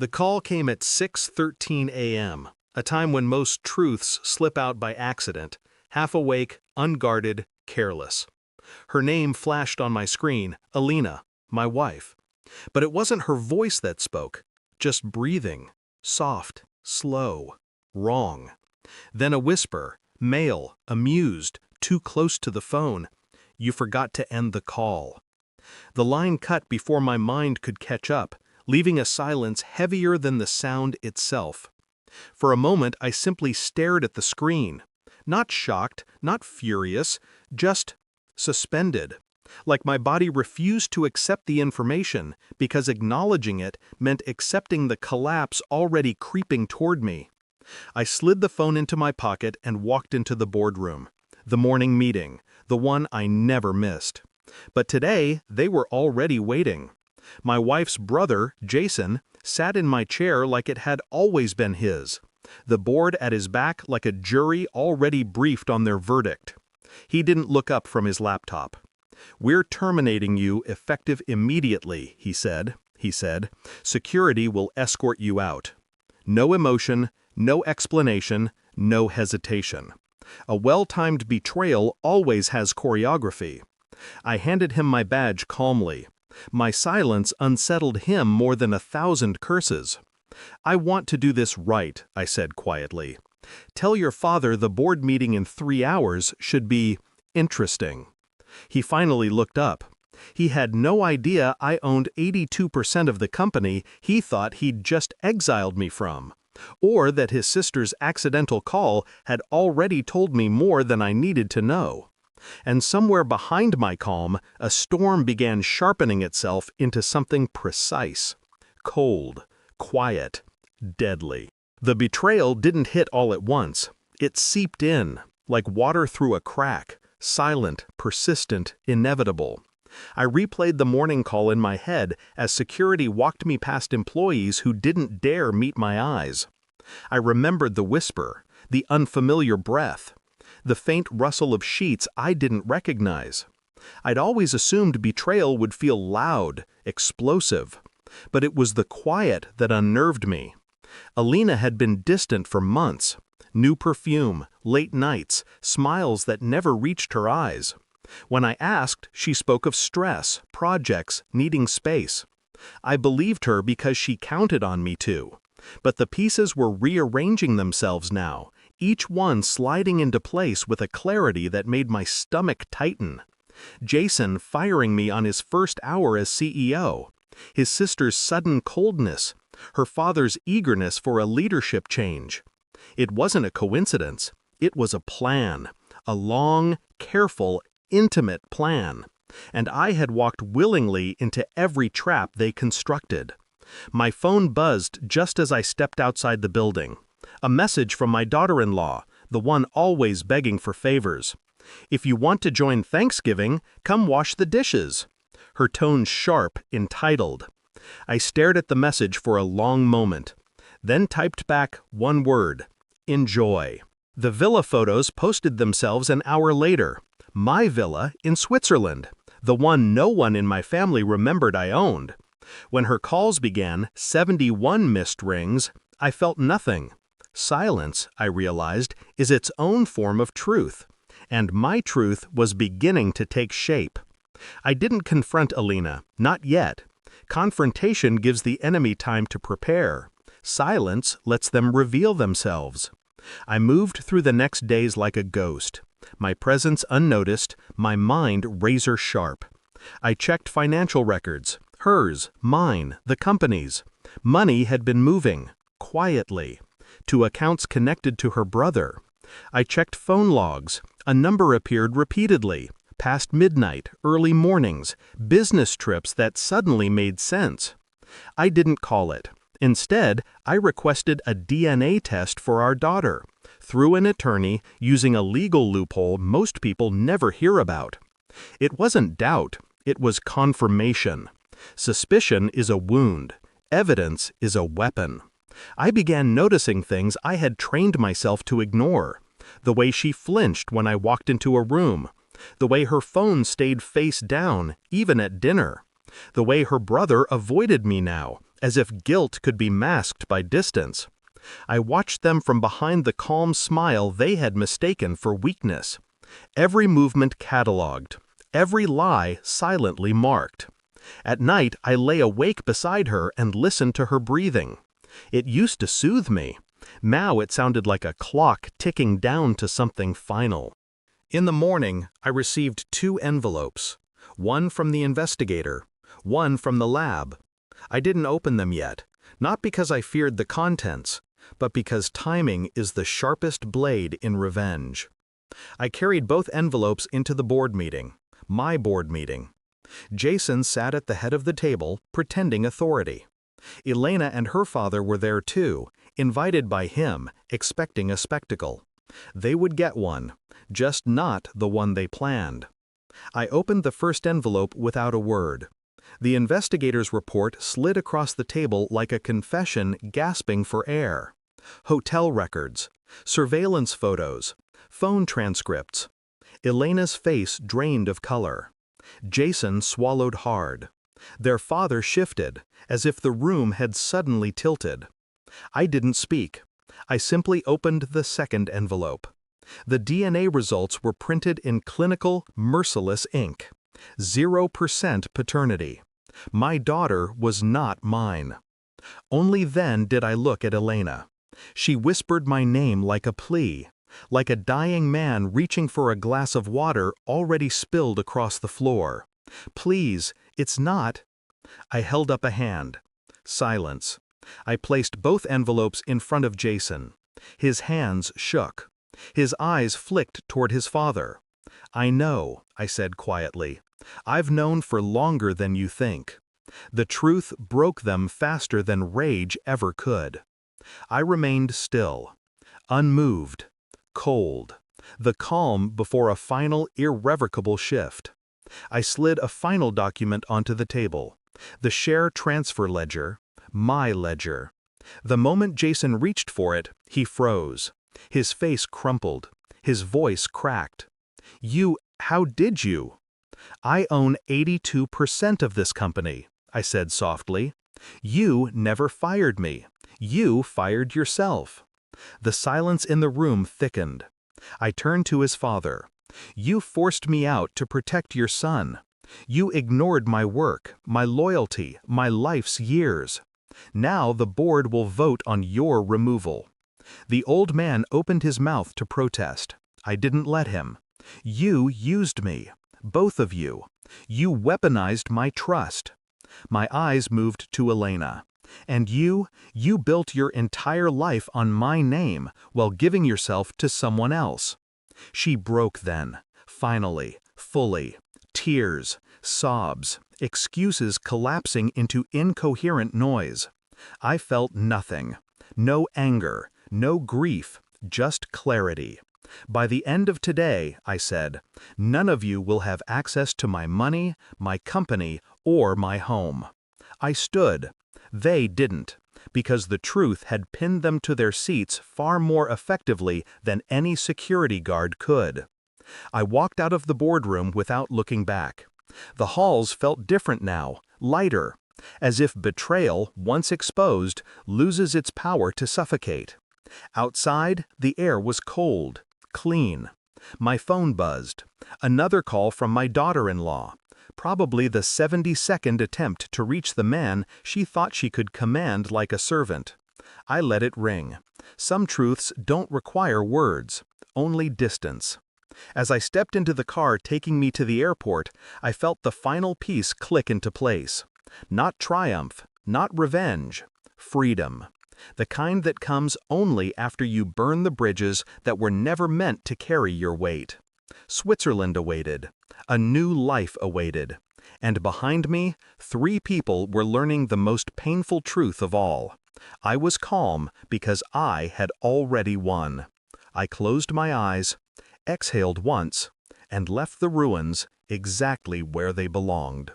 The call came at 6:13 a.m., a time when most truths slip out by accident, half awake, unguarded, careless. Her name flashed on my screen, Alina, my wife. But it wasn't her voice that spoke, just breathing, soft, slow, wrong. Then a whisper, male, amused, too close to the phone. You forgot to end the call. The line cut before my mind could catch up, leaving a silence heavier than the sound itself. For a moment I simply stared at the screen. Not shocked, not furious, just suspended. Like my body refused to accept the information because acknowledging it meant accepting the collapse already creeping toward me. I slid the phone into my pocket and walked into the boardroom. The morning meeting, the one I never missed. But today, they were already waiting. My wife's brother, Jason, sat in my chair like it had always been his. The board at his back like a jury already briefed on their verdict. He didn't look up from his laptop. "We're terminating you effective immediately," he said. "Security will escort you out." No emotion, no explanation, no hesitation. A well-timed betrayal always has choreography. I handed him my badge calmly. My silence unsettled him more than 1,000 curses. "I want to do this right," I said quietly. "Tell your father the board meeting in 3 hours should be interesting." He finally looked up. He had no idea I owned 82% of the company he thought he'd just exiled me from, or that his sister's accidental call had already told me more than I needed to know. And somewhere behind my calm, a storm began sharpening itself into something precise. Cold, quiet, deadly. The betrayal didn't hit all at once. It seeped in, like water through a crack, silent, persistent, inevitable. I replayed the morning call in my head as security walked me past employees who didn't dare meet my eyes. I remembered the whisper, the unfamiliar breath, the faint rustle of sheets I didn't recognize. I'd always assumed betrayal would feel loud, explosive, but it was the quiet that unnerved me. Alina had been distant for months. New perfume, late nights, smiles that never reached her eyes. When I asked, she spoke of stress, projects, needing space. I believed her because she counted on me to. But the pieces were rearranging themselves now, each one sliding into place with a clarity that made my stomach tighten. Jason firing me on his first hour as CEO. His sister's sudden coldness. Her father's eagerness for a leadership change. It wasn't a coincidence. It was a plan. A long, careful, intimate plan. And I had walked willingly into every trap they constructed. My phone buzzed just as I stepped outside the building. A message from my daughter-in-law, the one always begging for favors. "If you want to join Thanksgiving, come wash the dishes." Her tone sharp, entitled. I stared at the message for a long moment, then typed back one word: enjoy. The villa photos posted themselves an hour later. My villa in Switzerland, the one no one in my family remembered I owned. When her calls began, 71 missed rings, I felt nothing. Silence, I realized, is its own form of truth. And my truth was beginning to take shape. I didn't confront Alina, not yet. Confrontation gives the enemy time to prepare. Silence lets them reveal themselves. I moved through the next days like a ghost. My presence unnoticed, my mind razor sharp. I checked financial records, hers, mine, the company's. Money had been moving, quietly, to accounts connected to her brother. I checked phone logs. A number appeared repeatedly, past midnight, early mornings, business trips that suddenly made sense. I didn't call it. Instead, I requested a DNA test for our daughter, through an attorney using a legal loophole most people never hear about. It wasn't doubt, it was confirmation. Suspicion is a wound. Evidence is a weapon. I began noticing things I had trained myself to ignore. The way she flinched when I walked into a room. The way her phone stayed face down, even at dinner. The way her brother avoided me now, as if guilt could be masked by distance. I watched them from behind the calm smile they had mistaken for weakness. Every movement catalogued, every lie silently marked. At night, I lay awake beside her and listened to her breathing. It used to soothe me. Now it sounded like a clock ticking down to something final. In the morning, I received 2 envelopes. One from the investigator, one from the lab. I didn't open them yet, not because I feared the contents, but because timing is the sharpest blade in revenge. I carried both envelopes into the board meeting, my board meeting. Jason sat at the head of the table, pretending authority. Elena and her father were there too, invited by him, expecting a spectacle. They would get one, just not the one they planned. I opened the first envelope without a word. The investigator's report slid across the table like a confession gasping for air. Hotel records, surveillance photos, phone transcripts. Elena's face drained of color. Jason swallowed hard. Their father shifted, as if the room had suddenly tilted. I didn't speak. I simply opened the second envelope. The DNA results were printed in clinical, merciless ink. 0% paternity. My daughter was not mine. Only then did I look at Elena. She whispered my name like a plea, like a dying man reaching for a glass of water already spilled across the floor. Please, it's not. I held up a hand. Silence. I placed both envelopes in front of Jason. His hands shook. His eyes flicked toward his father. I know, I said quietly. I've known for longer than you think. The truth broke them faster than rage ever could. I remained still, unmoved, cold, the calm before a final irrevocable shift. I slid a final document onto the table, the share transfer ledger, my ledger. The moment Jason reached for it, he froze. His face crumpled, his voice cracked. How did you? I own 82% of this company, I said softly. You never fired me. You fired yourself. The silence in the room thickened. I turned to his father. You forced me out to protect your son. You ignored my work, my loyalty, my life's years. Now the board will vote on your removal. The old man opened his mouth to protest. I didn't let him. You used me. Both of you. You weaponized my trust. My eyes moved to Elena. And you built your entire life on my name while giving yourself to someone else. She broke then, finally, fully. Tears, sobs, excuses collapsing into incoherent noise. I felt nothing. No anger, no grief, just clarity. By the end of today, I said, none of you will have access to my money, my company, or my home. I stood. They didn't, because the truth had pinned them to their seats far more effectively than any security guard could. I walked out of the boardroom without looking back. The halls felt different now, lighter, as if betrayal, once exposed, loses its power to suffocate. Outside, the air was cold, clean. My phone buzzed. Another call from my daughter-in-law. Probably the 72nd attempt to reach the man she thought she could command like a servant. I let it ring. Some truths don't require words, only distance. As I stepped into the car taking me to the airport, I felt the final piece click into place. Not triumph, not revenge, freedom. The kind that comes only after you burn the bridges that were never meant to carry your weight. Switzerland awaited. A new life awaited. And behind me, 3 people were learning the most painful truth of all. I was calm because I had already won. I closed my eyes, exhaled once, and left the ruins exactly where they belonged.